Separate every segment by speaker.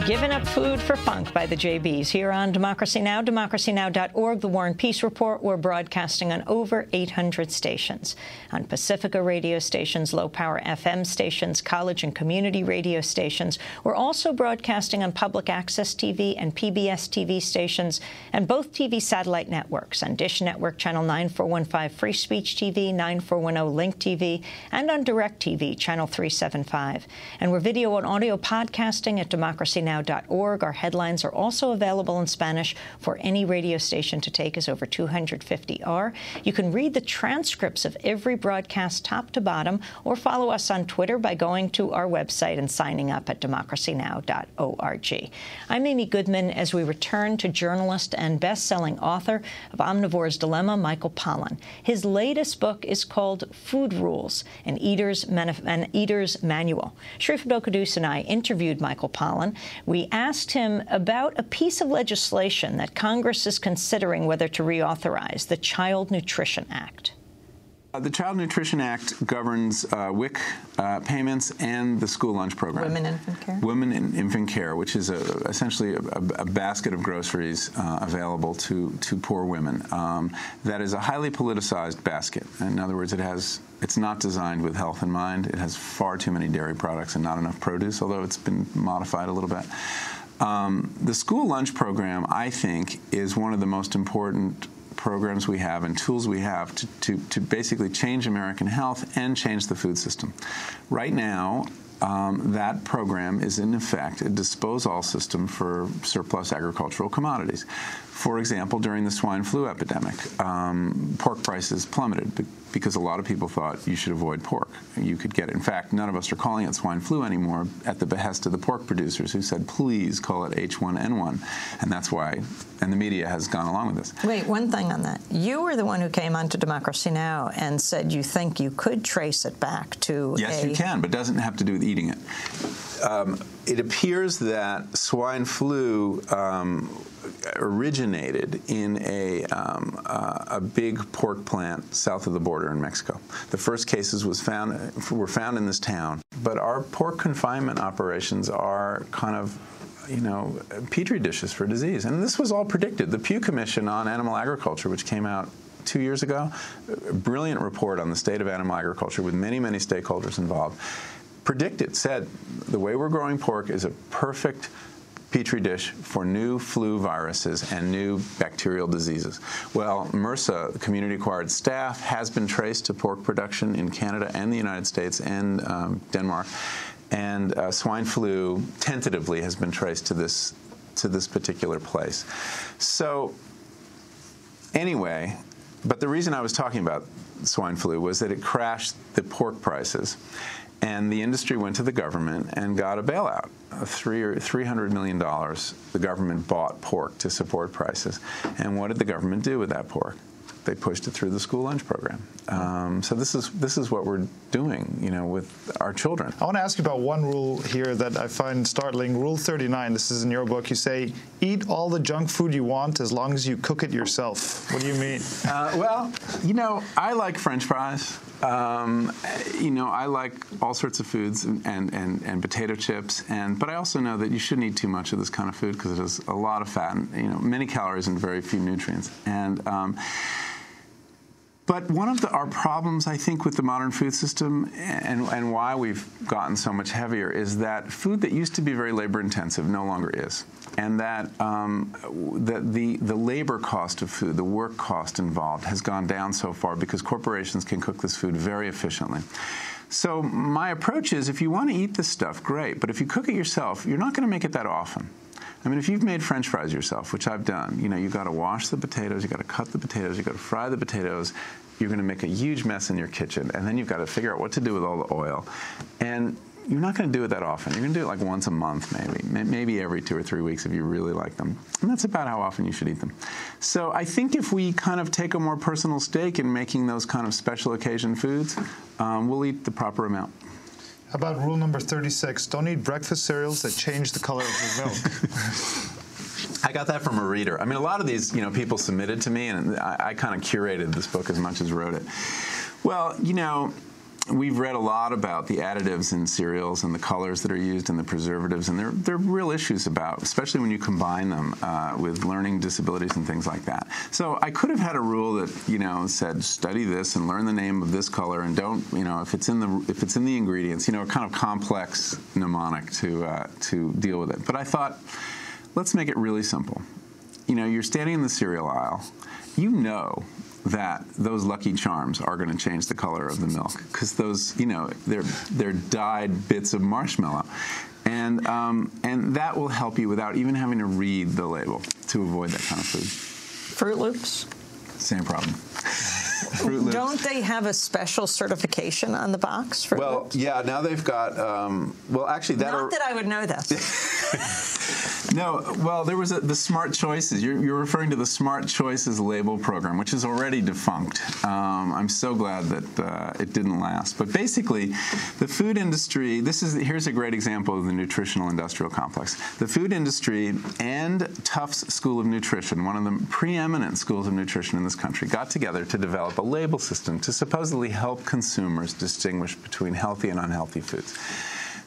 Speaker 1: Giving up food for funk by the JBs here on Democracy Now!, democracynow.org, the War and Peace Report. We're broadcasting on over 800 stations. On Pacifica radio stations, low-power FM stations, college and community radio stations. We're also broadcasting on public access TV and PBS TV stations and both TV satellite networks, on Dish Network Channel 9415 Free Speech TV, 9410 Link TV, and on Direct TV Channel 375. And we're video and audio podcasting at democracynow.org. Our headlines are also available in Spanish for any radio station to take as over 250 are. You can read the transcripts of every broadcast top to bottom, or follow us on Twitter by going to our website and signing up at democracynow.org. I'm Amy Goodman as we return to journalist and best-selling author of Omnivores' Dilemma, Michael Pollan. His latest book is called Food Rules, an Eater's Manual. Sharif Abdel-Quddus and I interviewed Michael Pollan. We asked him about a piece of legislation that Congress is considering whether to reauthorize, the Child Nutrition Act.
Speaker 2: The Child Nutrition Act governs WIC payments and the school lunch program.
Speaker 1: Women in infant care?
Speaker 2: Women in infant care, which is essentially a basket of groceries available to poor women. That is a highly politicized basket. In other words, it's not designed with health in mind. It has far too many dairy products and not enough produce, although it's been modified a little bit. The school lunch program, I think, is one of the most important programs we have and tools we have to basically change American health and change the food system. Right now, that program is in effect a dispose-all system for surplus agricultural commodities. For example, during the swine flu epidemic, pork prices plummeted because a lot of people thought you should avoid pork. You could get it. In fact, none of us are calling it swine flu anymore at the behest of the pork producers who said, please call it H1N1. And that's why, and the media has gone along with this.
Speaker 1: Wait, one thing on that. You were the one who came onto Democracy Now! And said you think you could trace it back to
Speaker 2: Yes, you can, but it doesn't have to do with eating it. It appears that swine flu originated in a big pork plant south of the border in Mexico. The first cases were found in this town, but our pork confinement operations are kind of, petri dishes for disease. And this was all predicted. The Pew Commission on Animal Agriculture, which came out 2 years ago, a brilliant report on the state of animal agriculture with many, many stakeholders involved, said the way we're growing pork is a perfect petri dish for new flu viruses and new bacterial diseases. Well, MRSA, the community-acquired staph, has been traced to pork production in Canada and the United States and Denmark, and swine flu tentatively has been traced to this particular place. So anyway, but the reason I was talking about swine flu was that it crashed the pork prices. And the industry went to the government and got a bailout, $300 million. The government bought pork to support prices. And what did the government do with that pork? They pushed it through the school lunch program. So this is what we're doing, with our children.
Speaker 3: I want to ask you about one rule here that I find startling. Rule 39. This is in your book. You say, "Eat all the junk food you want as long as you cook it yourself." What do you mean?
Speaker 2: Well, I like French fries. I like all sorts of foods and potato chips, but I also know that you shouldn't eat too much of this kind of food because it has a lot of fat and many calories and very few nutrients. But one of our problems, I think, with the modern food system and why we've gotten so much heavier is that food that used to be very labor-intensive no longer is. And that the labor cost of food, the work cost involved, has gone down so far because corporations can cook this food very efficiently. So my approach is, if you want to eat this stuff, great. But if you cook it yourself, you're not going to make it that often. I mean, if you've made French fries yourself, which I've done, you've got to wash the potatoes, you've got to cut the potatoes, you've got to fry the potatoes, you're going to make a huge mess in your kitchen, and then you've got to figure out what to do with all the oil. And you're not going to do it that often. You're going to do it like once a month, maybe every 2 or 3 weeks if you really like them. And that's about how often you should eat them. So I think if we kind of take a more personal stake in making those kind of special occasion foods, we'll eat the proper amount.
Speaker 3: How about rule number 36? Don't eat breakfast cereals that change the color of your milk.
Speaker 2: I got that from a reader. I mean, a lot of these, people submitted to me, and I kind of curated this book as much as wrote it. Well, we've read a lot about the additives in cereals and the colors that are used and the preservatives, and there are real issues about, especially when you combine them with learning disabilities and things like that. So I could have had a rule that, you know, said study this and learn the name of this color and don't, you know, if it's in the ingredients, you know, a kind of complex mnemonic to deal with it. But I thought, let's make it really simple. You know, you're standing in the cereal aisle. You know that those Lucky Charms are going to change the color of the milk because those, you know, they're dyed bits of marshmallow, and that will help you without even having to read the label to avoid that kind of food.
Speaker 1: Fruit Loops?
Speaker 2: Same problem. Fruit Loops.
Speaker 1: Don't they have a special certification on the box? Fruit Loops?
Speaker 2: Yeah, now they've got, well, actually,
Speaker 1: Not that I would know this.
Speaker 2: No, well, there was the Smart Choices. You're referring to the Smart Choices label program, which is already defunct. I'm so glad that it didn't last. But basically, the food industry, here's a great example of the nutritional-industrial complex. The food industry and Tufts School of Nutrition, one of the preeminent schools of nutrition in this country, got together to develop a label system to supposedly help consumers distinguish between healthy and unhealthy foods.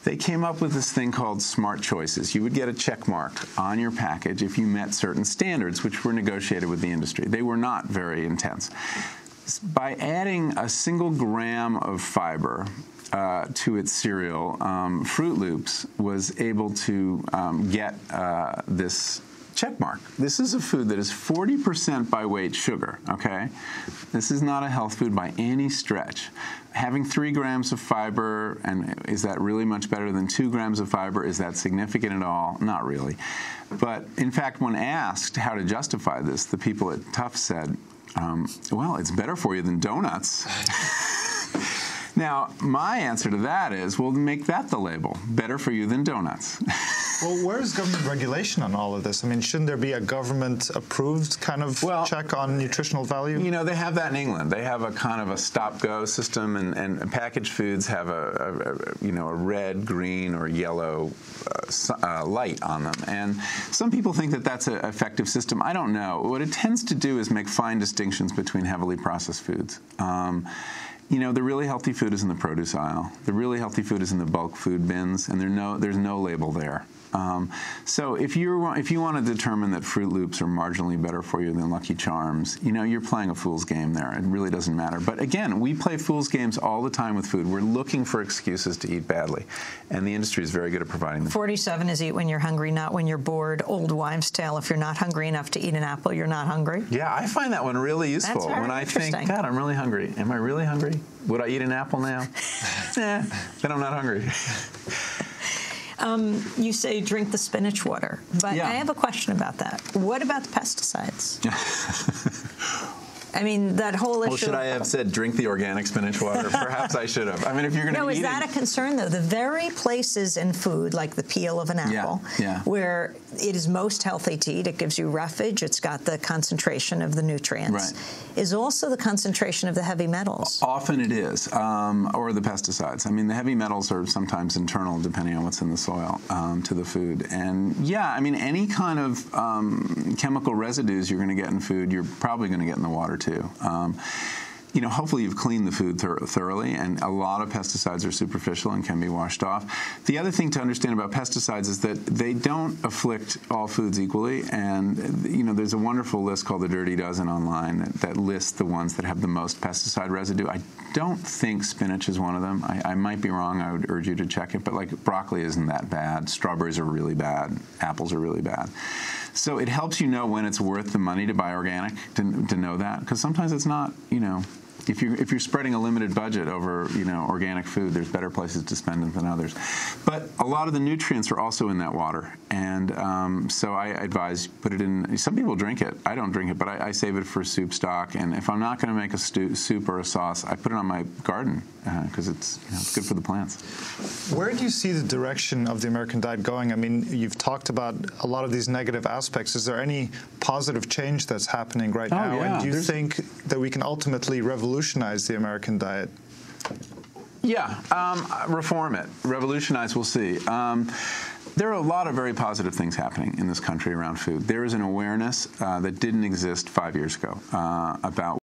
Speaker 2: They came up with this thing called Smart Choices. You would get a check mark on your package if you met certain standards, which were negotiated with the industry. They were not very intense. By adding a single gram of fiber to its cereal, Fruit Loops was able to get this check mark. This is a food that is 40% by weight sugar, okay? This is not a health food by any stretch. Having 3 grams of fiber, and is that really much better than 2 grams of fiber? Is that significant at all? Not really. But in fact, when asked how to justify this, the people at Tufts said, well, it's better for you than donuts. Now, my answer to that is, well, make that the label. Better for you than donuts.
Speaker 3: Well, where is government regulation on all of this? I mean, shouldn't there be a government-approved kind of check on nutritional value?
Speaker 2: You know, they have that in England. They have a kind of a stop-go system, and packaged foods have a red, green, or yellow light on them. And some people think that that's an effective system. I don't know. What it tends to do is make fine distinctions between heavily processed foods. You know, the really healthy food is in the produce aisle. The really healthy food is in the bulk food bins, and there's no label there. So if you want to determine that Fruit Loops are marginally better for you than Lucky Charms, you know, you're playing a fool's game there. It really doesn't matter. But again, we play fool's games all the time with food. We're looking for excuses to eat badly, and the industry is very good at providing them. 47
Speaker 1: is eat when you're hungry, not when you're bored. Old wives' tale, if you're not hungry enough to eat an apple, you're not hungry.
Speaker 2: Yeah, I find that one really useful.
Speaker 1: That's very
Speaker 2: when I think, God, I'm really hungry. Am I really hungry? Would I eat an apple now? Then I'm not hungry.
Speaker 1: You say drink the spinach water, but I have a question about that. What about the pesticides? I mean, that whole issue.
Speaker 2: Well, should I have said drink the organic spinach water? Perhaps I should have. I mean, if you're going to eat
Speaker 1: No, is that a concern, though? The very places in food, like the peel of an apple, where it is most healthy to eat, it gives you roughage, it's got the concentration of the nutrients, is also the concentration of the heavy metals.
Speaker 2: Often it is, or the pesticides. I mean, the heavy metals are sometimes internal, depending on what's in the soil, to the food. And yeah, I mean, any kind of chemical residues you're going to get in food, you're probably going to get in the water too. You know, hopefully you've cleaned the food thoroughly, and a lot of pesticides are superficial and can be washed off. The other thing to understand about pesticides is that they don't afflict all foods equally, and, you know, there's a wonderful list called the Dirty Dozen online that lists the ones that have the most pesticide residue. I don't think spinach is one of them. I might be wrong. I would urge you to check it, but like broccoli isn't that bad. Strawberries are really bad. Apples are really bad. So it helps you know when it's worth the money to buy organic, to know that, because sometimes it's not, you know. If you're spreading a limited budget over, you know, organic food, there's better places to spend it than others. But a lot of the nutrients are also in that water, and so I advise put it in. Some people drink it. I don't drink it, but I save it for soup stock. And if I'm not going to make a soup or a sauce, I put it on my garden because it's good for the plants.
Speaker 3: Where do you see the direction of the American diet going? I mean, you've talked about a lot of these negative aspects. Is there any positive change that's happening right now?
Speaker 2: Yeah.
Speaker 3: And do you think that we can ultimately revolutionize the American diet?
Speaker 2: Yeah, reform it. Revolutionize, we'll see. There are a lot of very positive things happening in this country around food. There is an awareness that didn't exist 5 years ago about